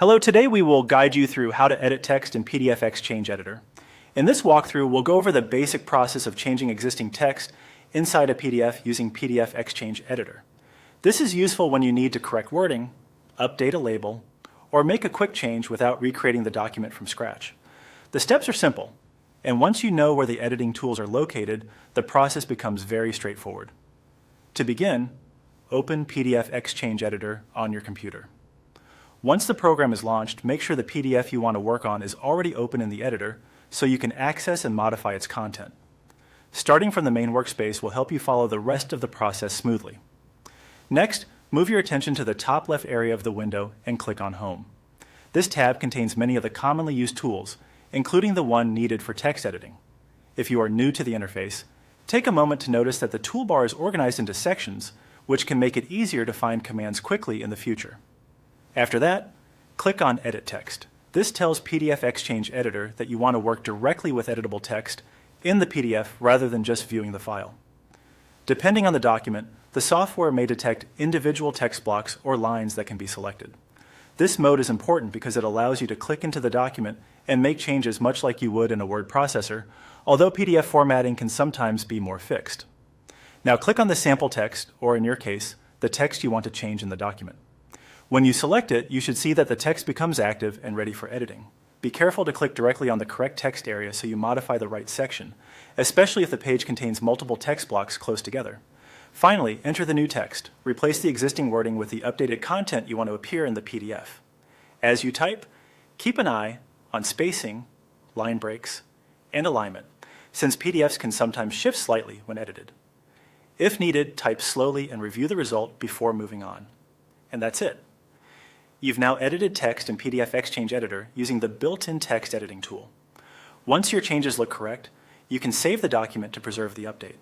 Hello, today we will guide you through how to edit text in PDF XChange Editor. In this walkthrough, we'll go over the basic process of changing existing text inside a PDF using PDF XChange Editor. This is useful when you need to correct wording, update a label, or make a quick change without recreating the document from scratch. The steps are simple, and once you know where the editing tools are located, the process becomes very straightforward. To begin, open PDF XChange Editor on your computer. Once the program is launched, make sure the PDF you want to work on is already open in the editor so you can access and modify its content. Starting from the main workspace will help you follow the rest of the process smoothly. Next, move your attention to the top left area of the window and click on Home. This tab contains many of the commonly used tools, including the one needed for text editing. If you are new to the interface, take a moment to notice that the toolbar is organized into sections, which can make it easier to find commands quickly in the future. After that, click on Edit Text. This tells PDF XChange Editor that you want to work directly with editable text in the PDF rather than just viewing the file. Depending on the document, the software may detect individual text blocks or lines that can be selected. This mode is important because it allows you to click into the document and make changes much like you would in a word processor, although PDF formatting can sometimes be more fixed. Now click on the sample text, or in your case, the text you want to change in the document. When you select it, you should see that the text becomes active and ready for editing. Be careful to click directly on the correct text area so you modify the right section, especially if the page contains multiple text blocks close together. Finally, enter the new text. Replace the existing wording with the updated content you want to appear in the PDF. As you type, keep an eye on spacing, line breaks, and alignment, since PDFs can sometimes shift slightly when edited. If needed, type slowly and review the result before moving on. And that's it. You've now edited text in PDF XChange Editor using the built-in text editing tool. Once your changes look correct, you can save the document to preserve the update.